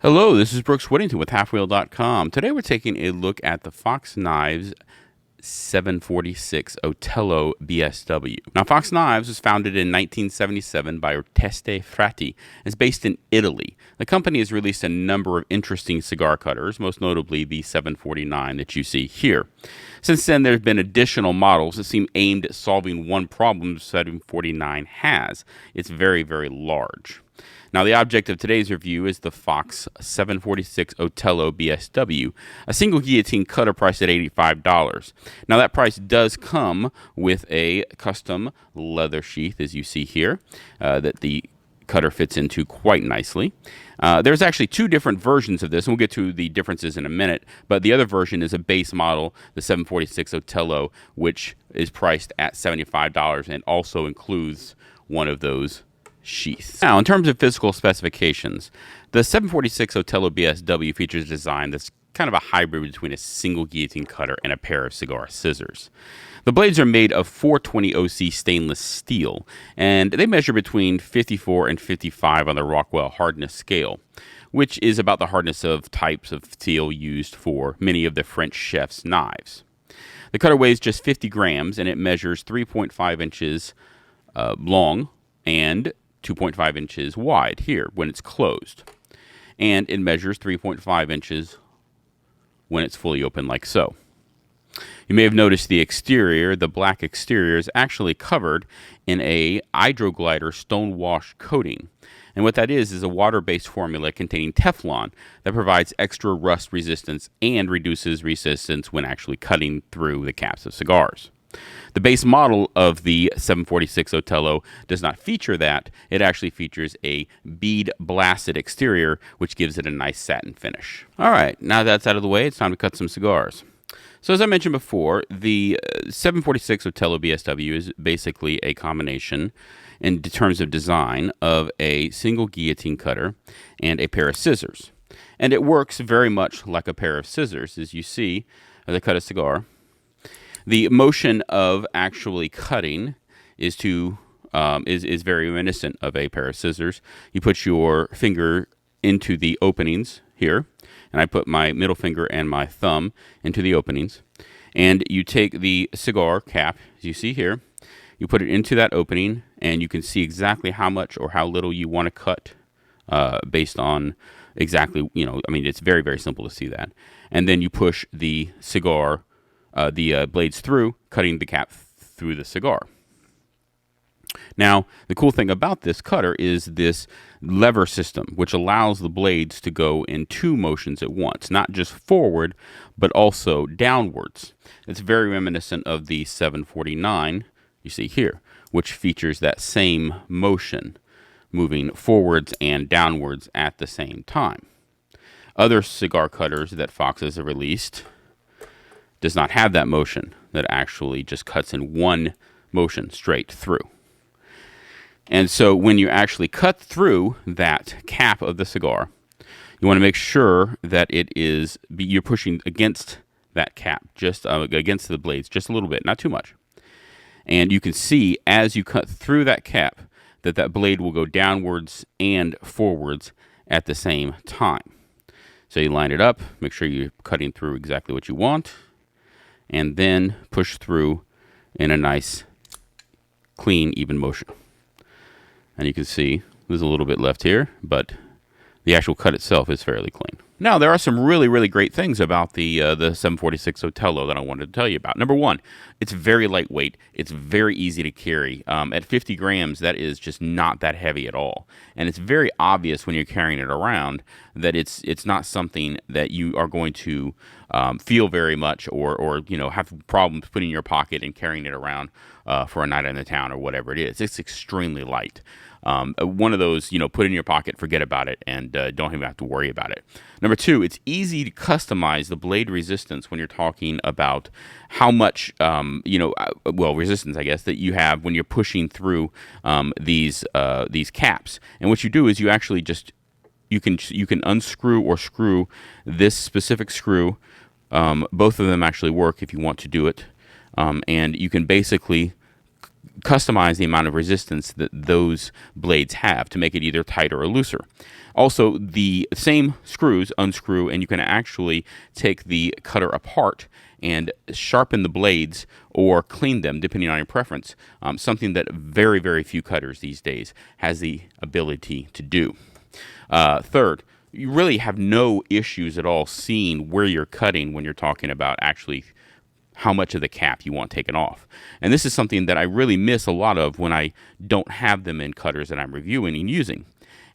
Hello, this is Brooks Whittington with halfwheel.com. Today we're taking a look at the Fox Knives 746 Otello BSW. Now, Fox Knives was founded in 1977 by Oreste Frati. It's based in Italy. The company has released a number of interesting cigar cutters, most notably the 749 that you see here. Since then, there have been additional models that seem aimed at solving one problem the 749 has. It's very, very large. Now, the object of today's review is the Fox 746 Otello BSW, a single guillotine cutter priced at $85. Now, that price does come with a custom leather sheath, as you see here, that the cutter fits into quite nicely. There's actually two different versions of this, and we'll get to the differences in a minute, but the other version is a base model, the 746 Otello, which is priced at $75 and also includes one of those sheaths. Now, in terms of physical specifications, the 746 Otello BSW features a design that's kind of a hybrid between a single guillotine cutter and a pair of cigar scissors. The blades are made of 420 OC stainless steel, and they measure between 54 and 55 on the Rockwell hardness scale, which is about the hardness of types of steel used for many of the French chef's knives. The cutter weighs just 50 grams, and it measures 3.5 inches long and 2.5 inches wide here when it's closed. And it measures 3.5 inches when it's fully open like so. You may have noticed the exterior, the black exterior, is actually covered in a hydroglider stone wash coating. And what that is a water-based formula containing Teflon that provides extra rust resistance and reduces resistance when actually cutting through the caps of cigars. The base model of the 746 Otello does not feature that. It actually features a bead blasted exterior, which gives it a nice satin finish. All right, now that's out of the way, it's time to cut some cigars. So as I mentioned before, the 746 Otello BSW is basically a combination in terms of design of a single guillotine cutter and a pair of scissors. And it works very much like a pair of scissors. As you see, as I cut a cigar, the motion of actually cutting is very reminiscent of a pair of scissors. You put your finger into the openings here, and I put my middle finger and my thumb into the openings, and you take the cigar cap, as you see here, you put it into that opening, and you can see exactly how much or how little you want to cut based on exactly, it's very, very simple to see that. And then you push the cigar blades through, cutting the cap through the cigar. Now, the cool thing about this cutter is this lever system, which allows the blades to go in two motions at once, not just forward, but also downwards. It's very reminiscent of the 749 you see here, which features that same motion, moving forwards and downwards at the same time. Other cigar cutters that Fox has released does not have that motion, that actually just cuts in one motion straight through. And so when you actually cut through that cap of the cigar, you want to make sure that you're pushing against that cap, just against the blades, just a little bit, not too much. And you can see as you cut through that cap that blade will go downwards and forwards at the same time. So you line it up, make sure you're cutting through exactly what you want, and then push through in a nice, clean, even motion. And you can see there's a little bit left here, but the actual cut itself is fairly clean. Now, there are some really, really great things about the 746 Otello that I wanted to tell you about. Number one, it's very lightweight. It's very easy to carry. At 50 grams, that is just not that heavy at all. And it's very obvious when you're carrying it around that it's not something that you are going to feel very much or have problems putting in your pocket and carrying it around for a night in the town or whatever it is. It's extremely light. One of those, put in your pocket, forget about it, and don't even have to worry about it. Number two, it's easy to customize the blade resistance when you're talking about how much, resistance, I guess, that you have when you're pushing through these caps. And what you do is you actually you can unscrew or screw this specific screw. Both of them actually work if you want to do it, and you can basically customize the amount of resistance that those blades have to make it either tighter or looser. Also, the same screws unscrew, and you can actually take the cutter apart and sharpen the blades or clean them depending on your preference, something that very, very few cutters these days has the ability to do. Third, you really have no issues at all seeing where you're cutting when you're talking about actually how much of the cap you want taken off. And this is something that I really miss a lot of when I don't have them in cutters that I'm reviewing and using.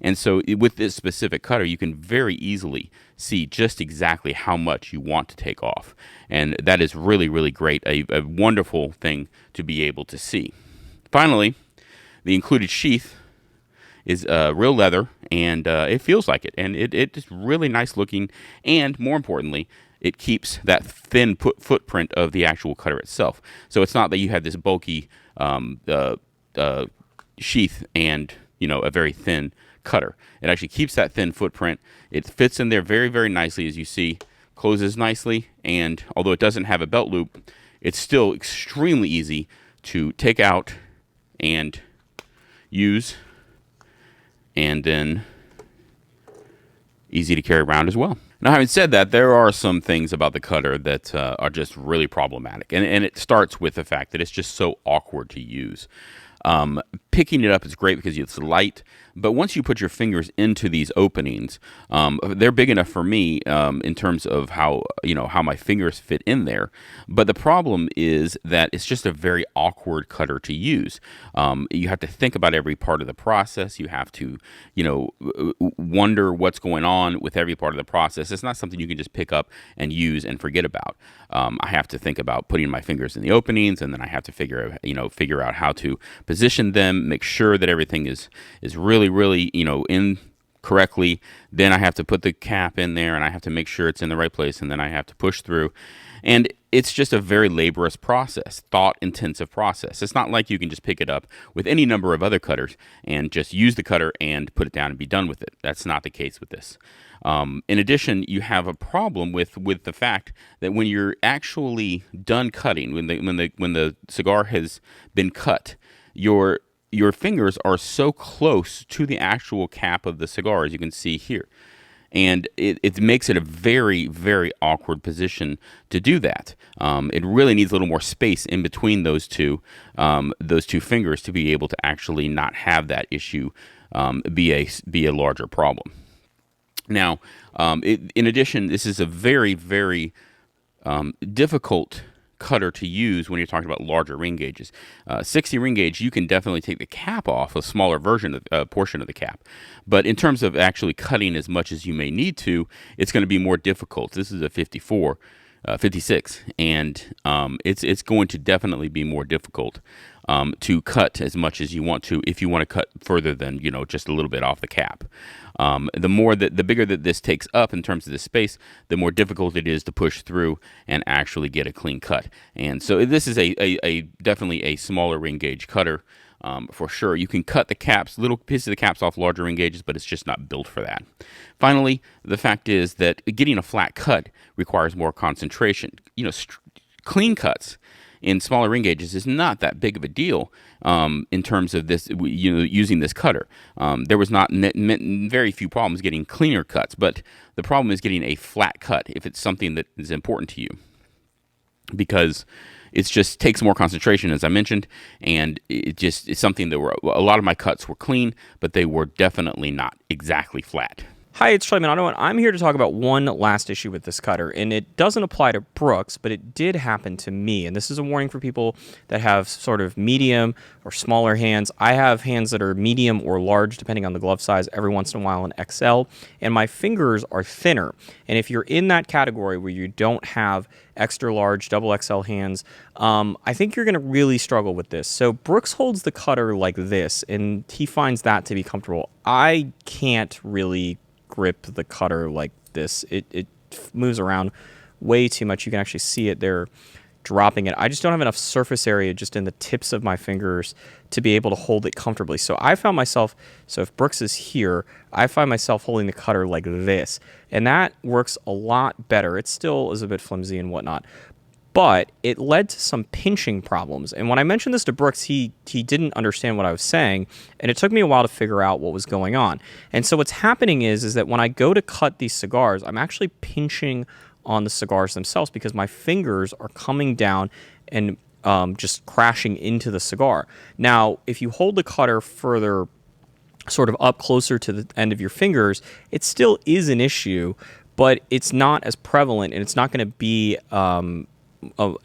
And so with this specific cutter, you can very easily see just exactly how much you want to take off. And that is really, really great, a wonderful thing to be able to see. Finally, the included sheath is real leather, and it feels like it. And it is really nice looking, and more importantly, it keeps that thin footprint of the actual cutter itself. So it's not that you have this bulky sheath and a very thin cutter. It actually keeps that thin footprint. It fits in there very, very nicely, as you see, closes nicely, and although it doesn't have a belt loop, it's still extremely easy to take out and use, and then easy to carry around as well. Now, having said that, there are some things about the cutter that are just really problematic, and it starts with the fact that it's just so awkward to use. Picking it up is great because it's light, but once you put your fingers into these openings, they're big enough for me in terms of how my fingers fit in there. But the problem is that it's just a very awkward cutter to use. You have to think about every part of the process. You have to, wonder what's going on with every part of the process. It's not something you can just pick up and use and forget about. I have to think about putting my fingers in the openings, and then I have to figure out how to position them, make sure that everything is really, really, in correctly. Then I have to put the cap in there, and I have to make sure it's in the right place, and then I have to push through. And it's just a very laborious process, thought-intensive process. It's not like you can just pick it up with any number of other cutters and just use the cutter and put it down and be done with it. That's not the case with this. In addition, you have a problem with the fact that when you're actually done cutting, when the cigar has been cut, your fingers are so close to the actual cap of the cigar, as you can see here. And it makes it a very, very awkward position to do that. It really needs a little more space in between those two fingers to be able to actually not have that issue be a larger problem. Now, in addition, this is a very, very difficult cutter to use when you're talking about larger ring gauges. 60 ring gauge, you can definitely take the cap off, a smaller portion of the cap. But in terms of actually cutting as much as you may need to, it's going to be more difficult. This is a 56, and it's going to definitely be more difficult to cut as much as you want to if you want to cut further than just a little bit off the cap. The bigger that this takes up in terms of the space, the more difficult it is to push through and actually get a clean cut. And so this is definitely a smaller ring gauge cutter. For sure. You can cut the caps, little pieces of the caps off larger ring gauges, but it's just not built for that. Finally, the fact is that getting a flat cut requires more concentration. Clean cuts in smaller ring gauges is not that big of a deal in terms of this, using this cutter. There was very few problems getting cleaner cuts, but the problem is getting a flat cut if it's something that is important to you, because it just takes more concentration, as I mentioned, and it's something that a lot of my cuts were clean, but they were definitely not exactly flat. Hi, it's Troy Minato, and I'm here to talk about one last issue with this cutter, and it doesn't apply to Brooks, but it did happen to me, and this is a warning for people that have sort of medium or smaller hands. I have hands that are medium or large, depending on the glove size, every once in a while an XL, and my fingers are thinner, and if you're in that category where you don't have extra large, double XL hands, I think you're going to really struggle with this. So Brooks holds the cutter like this, and he finds that to be comfortable. I can't really grip the cutter like this. It moves around way too much. You can actually see it there dropping it. I just don't have enough surface area just in the tips of my fingers to be able to hold it comfortably. So I found myself, if Brooks is here, I find myself holding the cutter like this. And that works a lot better. It still is a bit flimsy and whatnot. but it led to some pinching problems. And when I mentioned this to Brooks, he didn't understand what I was saying, and it took me a while to figure out what was going on. And so what's happening is that when I go to cut these cigars, I'm actually pinching on the cigars themselves because my fingers are coming down and just crashing into the cigar. Now, if you hold the cutter further sort of up closer to the end of your fingers, it still is an issue, but it's not as prevalent, and it's not going to be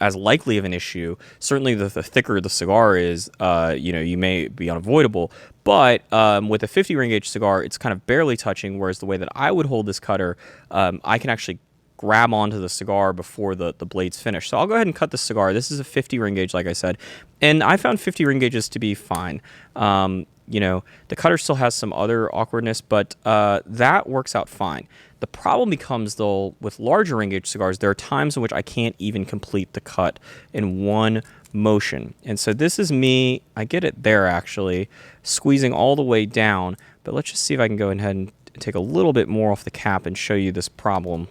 as likely of an issue. Certainly, the thicker the cigar is, you may be unavoidable. But with a 50 ring gauge cigar, it's kind of barely touching, whereas the way that I would hold this cutter, I can actually grab onto the cigar before the blade's finished. So I'll go ahead and cut the cigar. This is a 50 ring gauge, like I said, and I found 50 ring gauges to be fine. The cutter still has some other awkwardness, but that works out fine. The problem becomes, though, with larger ring gauge cigars, there are times in which I can't even complete the cut in one motion. And so this is me, I get it there actually, squeezing all the way down, but let's just see if I can go ahead and take a little bit more off the cap and show you this problem.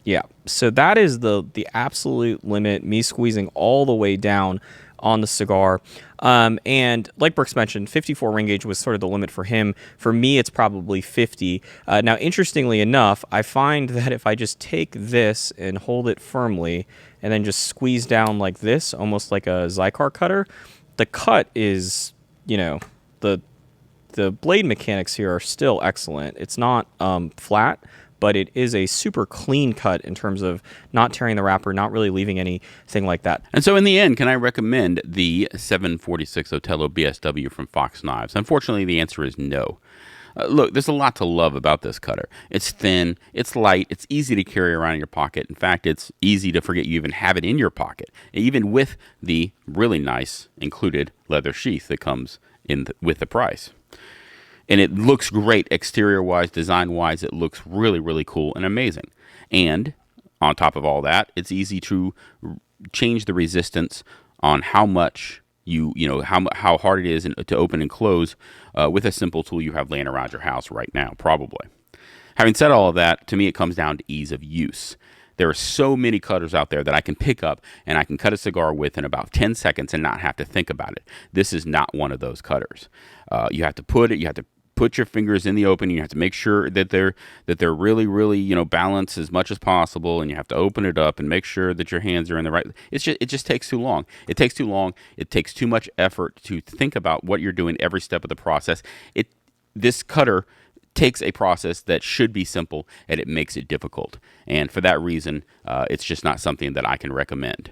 Yeah, so that is the absolute limit, me squeezing all the way down on the cigar. And like Brooks mentioned, 54 ring gauge was sort of the limit for him. For me, it's probably 50. Now, interestingly enough, I find that if I just take this and hold it firmly and then just squeeze down like this, almost like a Cigar Cutter, the cut is, the blade mechanics here are still excellent. It's not flat, but it is a super clean cut in terms of not tearing the wrapper, not really leaving anything like that. And so in the end, can I recommend the 746 Otello BSW from Fox Knives? Unfortunately, the answer is no. Look, there's a lot to love about this cutter. It's thin, it's light, it's easy to carry around in your pocket. In fact, it's easy to forget you even have it in your pocket, even with the really nice included leather sheath that comes with the price. And it looks great exterior-wise, design-wise. It looks really, really cool and amazing. And on top of all that, it's easy to change the resistance on how much how hard it is to open and close with a simple tool you have laying around your house right now, probably. Having said all of that, to me, it comes down to ease of use. There are so many cutters out there that I can pick up and I can cut a cigar with in about 10 seconds and not have to think about it. This is not one of those cutters. You have to put your fingers in the opening. You have to make sure that they're really, really, balanced as much as possible, and you have to open it up and make sure that your hands are in the right. It just takes too long. It takes too long. It takes too much effort to think about what you're doing every step of the process. This cutter takes a process that should be simple, and it makes it difficult. And for that reason, it's just not something that I can recommend.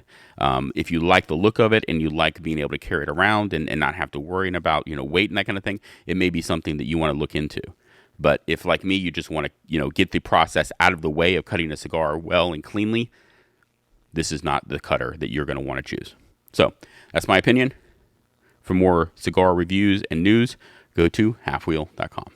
If you like the look of it and you like being able to carry it around and not have to worry about weight and that kind of thing, it may be something that you want to look into. But if, like me, you just want to get the process out of the way of cutting a cigar well and cleanly, this is not the cutter that you're going to want to choose. So that's my opinion. For more cigar reviews and news, go to halfwheel.com.